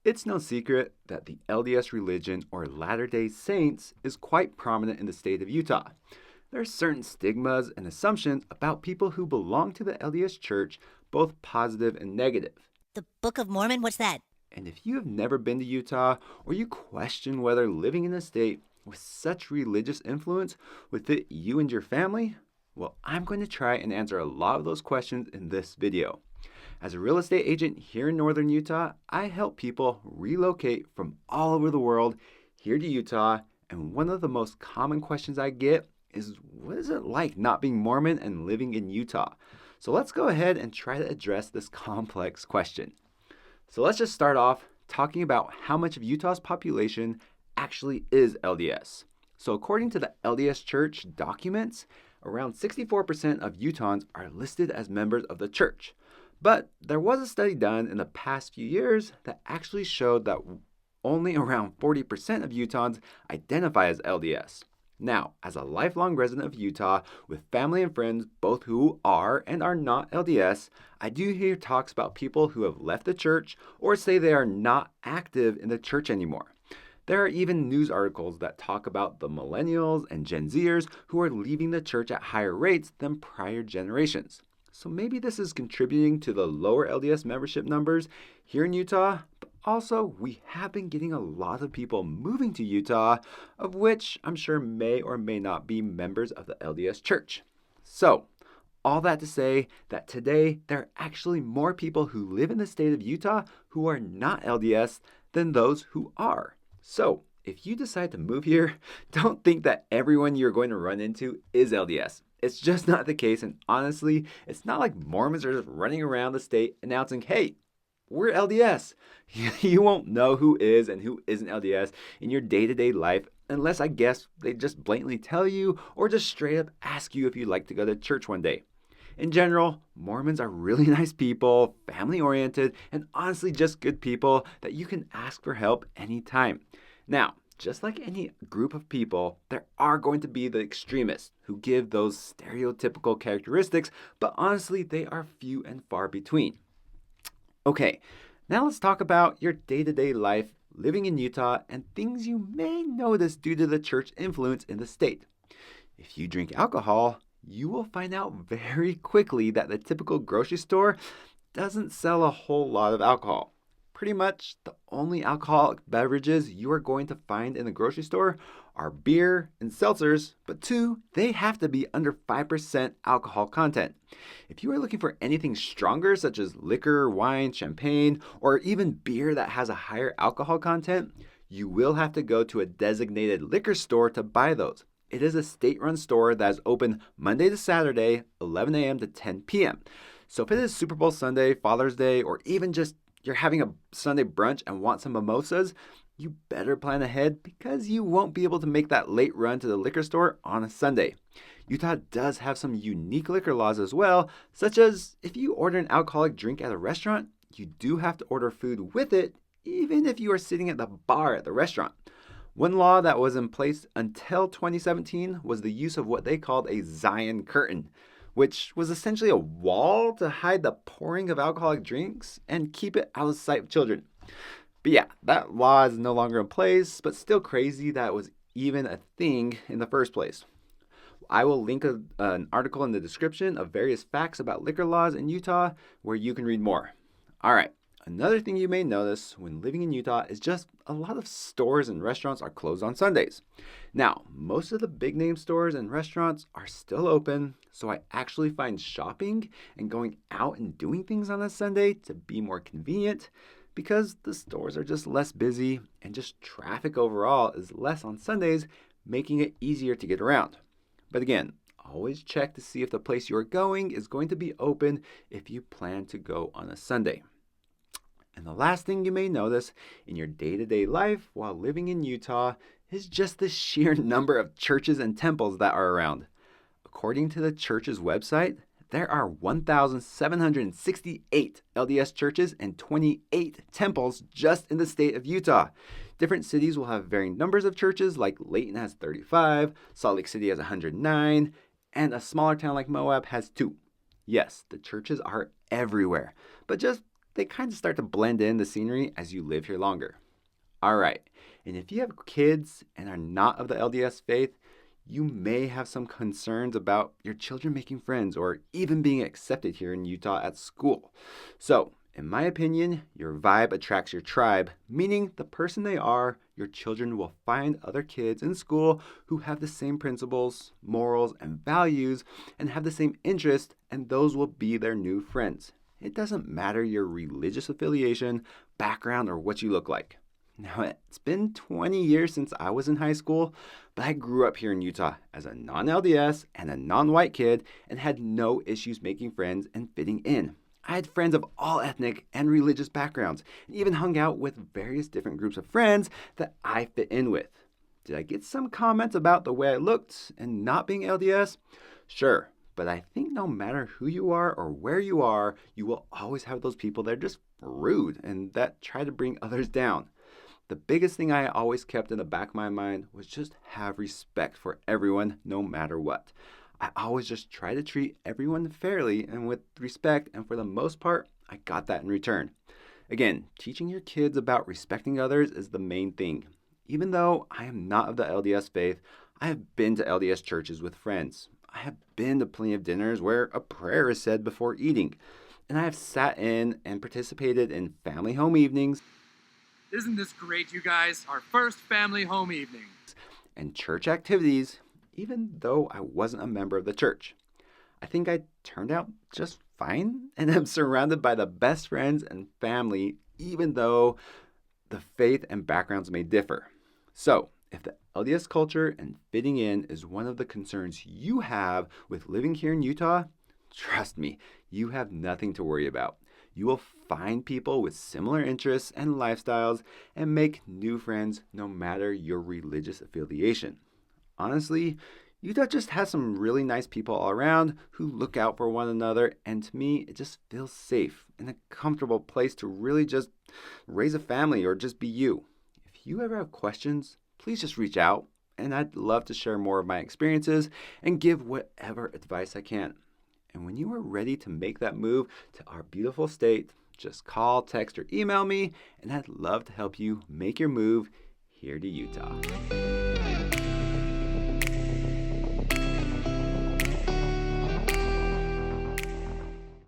It's no secret that the LDS religion, or Latter-day Saints, is quite prominent in the state of Utah. There are certain stigmas and assumptions about people who belong to the LDS Church, both positive and negative. The Book of Mormon? What's that? And if you have never been to Utah, or you question whether living in a state with such religious influence would fit you and your family, well, I'm going to try and answer a lot of those questions in this video. As a real estate agent here in northern Utah, I help people relocate from all over the world here to Utah, and one of the most common questions I get is, what is it like not being Mormon and living in Utah? So let's go ahead and try to address this complex question. So let's just start off talking about how much of Utah's population actually is LDS. So according to the LDS Church documents, around 64% of Utahns are listed as members of the church. But there was a study done in the past few years that actually showed that only around 40% of Utahns identify as LDS. Now, as a lifelong resident of Utah with family and friends, both who are and are not LDS, I do hear talks about people who have left the church or say they are not active in the church anymore. There are even news articles that talk about the millennials and Gen Zers who are leaving the church at higher rates than prior generations. So maybe this is contributing to the lower LDS membership numbers here in Utah, but also we have been getting a lot of people moving to Utah, of which I'm sure may or may not be members of the LDS Church. So, all that to say that today there are actually more people who live in the state of Utah who are not LDS than those who are. So, if you decide to move here, don't think that everyone you're going to run into is LDS. It's just not the case, and honestly, it's not like Mormons are just running around the state announcing, hey, we're LDS. You won't know who is and who isn't LDS in your day-to-day life unless, I guess, they just blatantly tell you or just straight up ask you if you'd like to go to church one day. In general, Mormons are really nice people, family-oriented, and honestly just good people that you can ask for help anytime. Now, just like any group of people, there are going to be the extremists who give those stereotypical characteristics, but honestly, they are few and far between. Okay, now let's talk about your day-to-day life living in Utah and things you may notice due to the church influence in the state. If you drink alcohol, you will find out very quickly that the typical grocery store doesn't sell a whole lot of alcohol. Pretty much the only alcoholic beverages you are going to find in the grocery store are beer and seltzers, but they have to be under 5% alcohol content. If you are looking for anything stronger, such as liquor, wine, champagne, or even beer that has a higher alcohol content, you will have to go to a designated liquor store to buy those. It is a state-run store that is open Monday to Saturday, 11 a.m. to 10 p.m. So if it is Super Bowl Sunday, Father's Day, or even just you're having a Sunday brunch and want some mimosas, you better plan ahead because you won't be able to make that late run to the liquor store on a Sunday. Utah does have some unique liquor laws as well, such as if you order an alcoholic drink at a restaurant, you do have to order food with it, even if you are sitting at the bar at the restaurant. One law that was in place until 2017 was the use of what they called a Zion curtain, which was essentially a wall to hide the pouring of alcoholic drinks and keep it out of sight of children. But yeah, that law is no longer in place, but still crazy that it was even a thing in the first place. I will link an article in the description of various facts about liquor laws in Utah where you can read more. All right, another thing you may notice when living in Utah is just a lot of stores and restaurants are closed on Sundays. Now, most of the big name stores and restaurants are still open, so I actually find shopping and going out and doing things on a Sunday to be more convenient because the stores are just less busy and just traffic overall is less on Sundays, making it easier to get around. But again, always check to see if the place you are going is going to be open if you plan to go on a Sunday. And the last thing you may notice in your day-to-day life while living in Utah is just the sheer number of churches and temples that are around. According to the church's website, there are 1,768 LDS churches and 28 temples just in the state of Utah. Different cities will have varying numbers of churches, like Layton has 35, Salt Lake City has 109, and a smaller town like Moab has 2. Yes, the churches are everywhere, but just they kind of start to blend in the scenery as you live here longer. All right, and if you have kids and are not of the LDS faith, you may have some concerns about your children making friends or even being accepted here in Utah at school. So, in my opinion, your vibe attracts your tribe, meaning the person they are, your children will find other kids in school who have the same principles, morals, and values and have the same interests, and those will be their new friends. It doesn't matter your religious affiliation, background, or what you look like. Now, it's been 20 years since I was in high school, but I grew up here in Utah as a non-LDS and a non-white kid and had no issues making friends and fitting in. I had friends of all ethnic and religious backgrounds and even hung out with various different groups of friends that I fit in with. Did I get some comments about the way I looked and not being LDS? Sure, but I think no matter who you are or where you are, you will always have those people that are just rude and that try to bring others down. The biggest thing I always kept in the back of my mind was just have respect for everyone no matter what. I always just try to treat everyone fairly and with respect, and for the most part, I got that in return. Again, teaching your kids about respecting others is the main thing. Even though I am not of the LDS faith, I have been to LDS churches with friends. I have been to plenty of dinners where a prayer is said before eating, and I have sat in and participated in family home evenings. Isn't this great, you guys? Our first family home evening. And church activities, even though I wasn't a member of the church. I think I turned out just fine, and I'm surrounded by the best friends and family, even though the faith and backgrounds may differ. So, if the LDS culture and fitting in is one of the concerns you have with living here in Utah, trust me, you have nothing to worry about. You will find people with similar interests and lifestyles and make new friends no matter your religious affiliation. Honestly, Utah just has some really nice people all around who look out for one another, and to me, it just feels safe and a comfortable place to really just raise a family or just be you. If you ever have questions, please just reach out, and I'd love to share more of my experiences and give whatever advice I can. And when you are ready to make that move to our beautiful state, just call, text, or email me, and I'd love to help you make your move here to Utah.